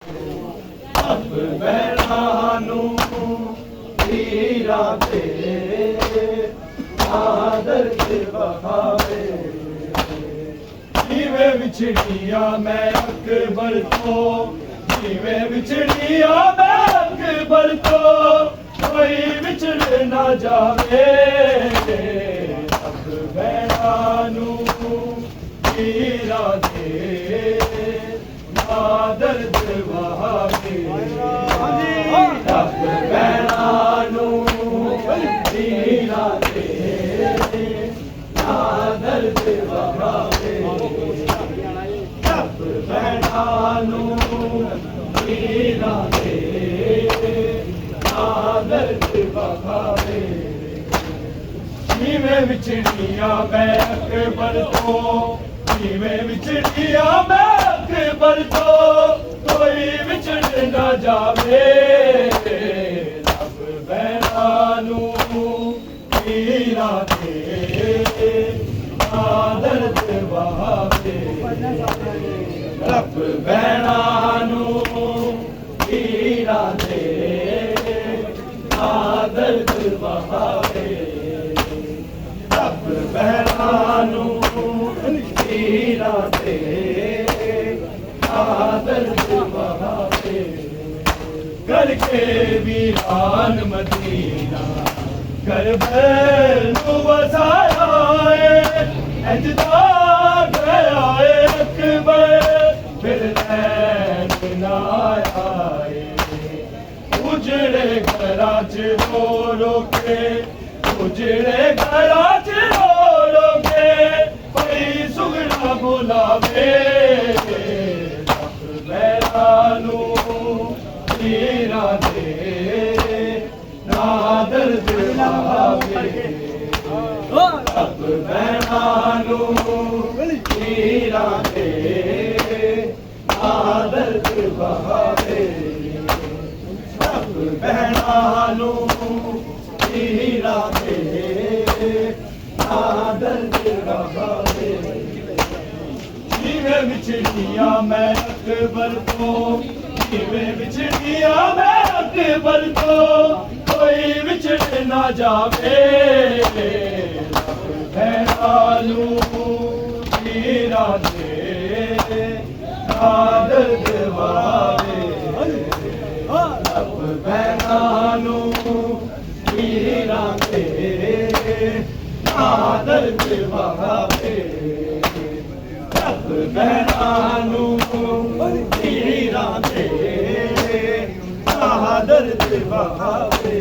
अब बैठानू हीरा दे आदर के बहावे जीवे बिछड़िया मैं अकबर तो जीवे बिछड़िया मैं अकबर तो कोई बिछड़ ना जावे अब बैठानू हीरा दे आदर के बहावे अब बैठानू हीरा दे आदर के बहावे अब बैठानू हीरा दे आदर के बहावे जीवे बिछड़िया मैं अकबर तो जीवे बिछड़िया मैं अकबर तो कोई बिछड़ न जावे अब बैठानू हीरा दे आदर के बहावे अब बैठानू हीरा दे आदर के बहावे अब बैठानू हीरा दे आदर के बहावे करके वीरान मदीना कर बैनु बसाया अजदा गया अकबर फिर नैन ना आए उजड़े घराच रो रो के उजड़े घराच रो रो के कोई सुगड़ा बुलावे अब बैठानू हीरा दे आदर के बहावे अब बैठानू हीरा दे आदर के बहावे अब बैठानू हीरा दे आदर के बहावे जीवे बिछड़िया मैं अकबर तो जीवे बिछड़िया मैं अकबर तो कोई बिछड़ ना जावे बैठानू हीरा दे आदर के बहावे अब बैठानू हीरा दे आदर के बहावे अब बैठानू हीरा दे आदर के बहावे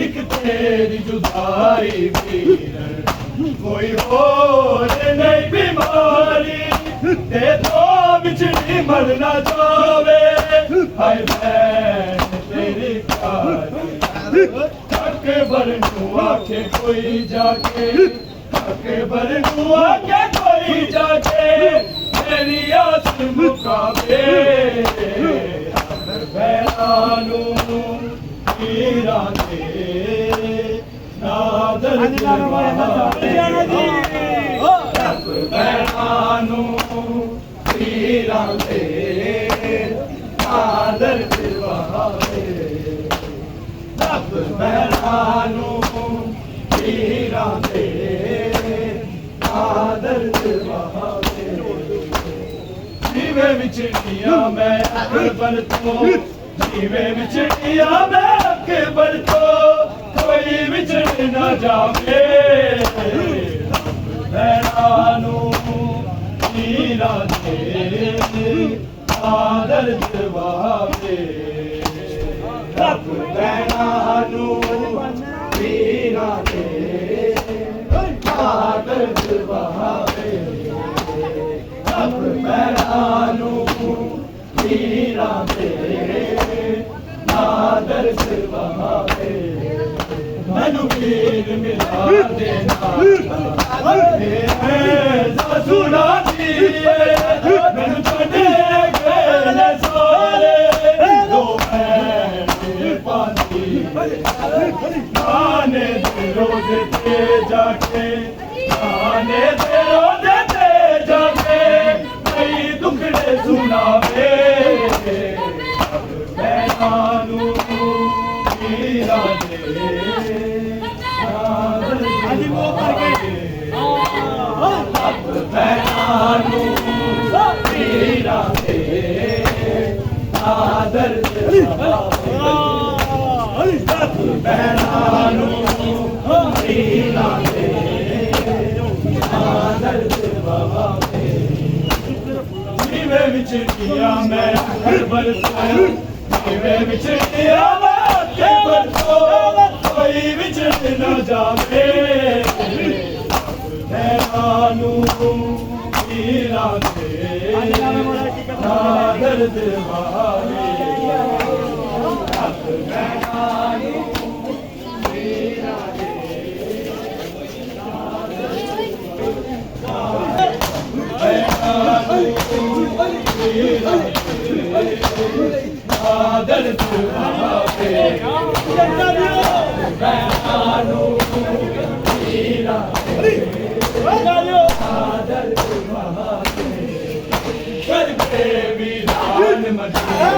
एक तेरी जुदाई वीर कोई और नहीं बीमारी ते तो बिछड़ी मर ना जावे हाय बहन तेरी प्यारी अकबर नू आके कोई जाके अकबर नू आके कोई जाके मेरी आस मुकावे अब बैठानू हीरा दे आदर के बहावे अब बैठानू हीरा दे आदर के बहावे अब बैठानू हीरा दे आदर के बहावे जीवे बिछड़िया मैं अकबर तो जीवे बिछड़िया मैं अकबर तो कोई बिछड़ न जावे बैठानू हीरा दे आदर के बहावे अब बैठानू हीरा दे आदर के बहावे अब बैठानू हीरा दे आदर के बहावे मैनू वीर मिला देना सुना दी मैनू छोड़े गए सोरे दो मैं पानी आने दे रोज ते जाके आने दे रोज ते जाके कई दुखड़े सुनावे ਭੈਣਾਂ ਨੂੰ ਹੀਲਾ ਦੇ ਦਰਦ ਵਹਾਵੇ ਜਿਵੇਂ ਵਿਛੜਿਆ ਮੈਂ ਕਰਬਲ ਤੋਂ ਜਿਵੇਂ ਵਿਛੜਿਆ ਮੈਂ ਕਰਬਲ ਤੋਂ ਕੋਈ ਵਿਛੜ ਨਾ ਜਾਵੇ ਭੈਣਾਂ ਨੂੰ ਹੀਲਾ ਦੇ ਦਰਦ ਵਹਾਵੇ ਦਰਦ ਵਹਾਵੇ ਭੈਣਾਂ ਨੂੰ ਹੀਲਾ ਦਰਦ ਵਹਾਵੇ ਕਰਬੇ ਵੀਰਾਨ ਮਦੀਨਾ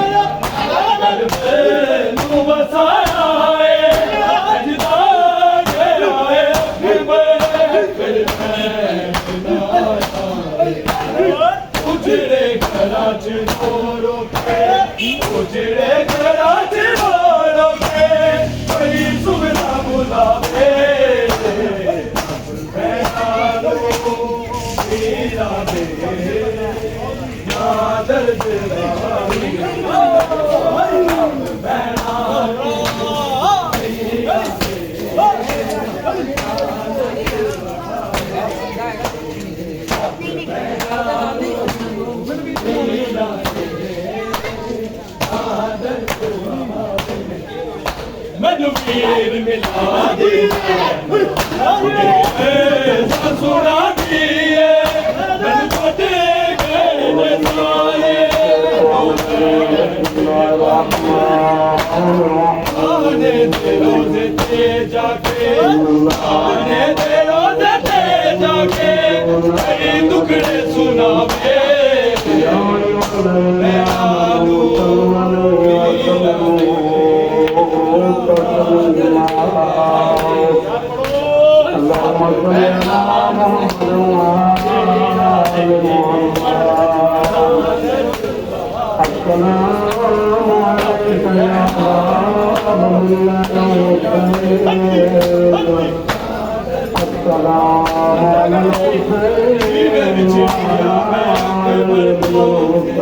ਕਰਬੇ ਨੂੰ ਵਸਾਇਆ ਏ ਅਜਦਾ ਗਰਾਏ ਅਕਬਰ ਕਰਬੇ ਉਜੜੇ ਘਰਾਂ ਚ ਰੋ ਕੇ ਉਜੜੇ ਘਰਾਂ ਚ ਰੋ ਕੇ ਕੋਈ ਸੁਵਿਧਾ ਬੁਲਾਵੇ ਭੈਣਾਂ ਨੂੰ ਹੀਲਾ ਦੇ ਨਾ ਦਰਦ ਵਹਾਵੇ ਭੈਣਾਂ ਨੂੰ ਹੀਲਾ ਮੈਨੂੰ ਪੀਰ ਮਿਲਾ ਦੀ ਸੁਣਾ ਦੀਏ ਮੈਨੂੰ ਕੋਟੇ ਗਏ ਨੇ ਸਾਰੇ ਆਨੇ ਦੇ ਰੋਜ਼ੇ ਤੇ ਜਾ ਕੇ ਆਨੇ ਦੇ ਰੋਜ਼ੇ ਤੇ ਜਾ ਕੇ ਕਈ ਦੁਖੜੇ ਸੁਣਾਵੇ ਮੈਂ ਆਲੂ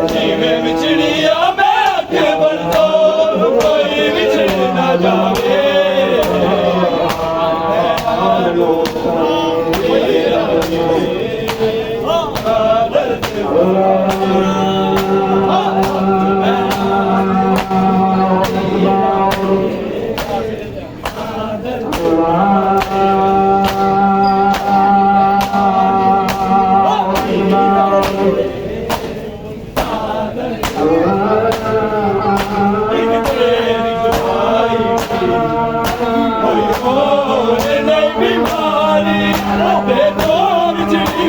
ਜਿਵੇਂ ਵਿਛੜਿਆ ਮੈਂ ਅਕਬਰ ਤੋਂ ਕੋਈ ਵਿਛੜ ਨਾ ਜਾਵੇ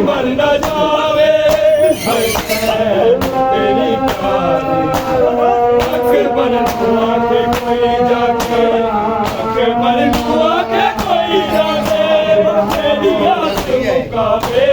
ਮਰਨਾ ਜਾਵੇ ਤੇਰੀ ਅਕਬਰ ਨੂੰ ਆ ਕੇ ਕੋਈ ਜਾਗੇ ਅਕਬਰ ਨੂੰ ਆ ਕੇ ਕੋਈ ਜਾਗੇ ਤੇਰੀ ਆਸ ਮੁਕਾਵੇ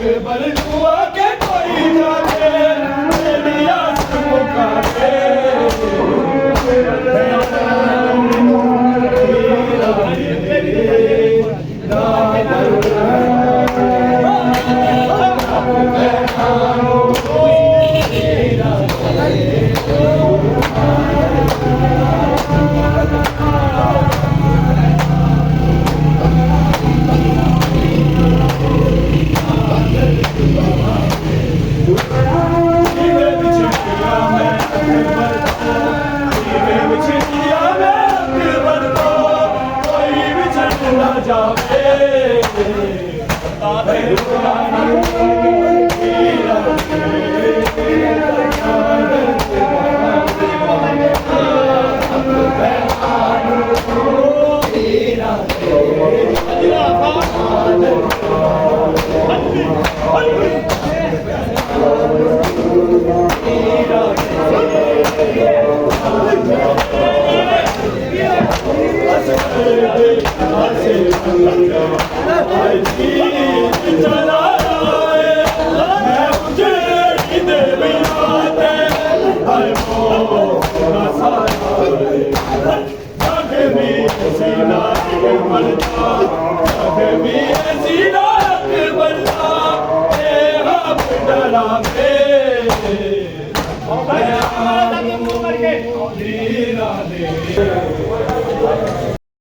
अकबर हुआ के कोई जाके मेरी आस मुकावे ਰਾਧੇ ਰਾਧੇ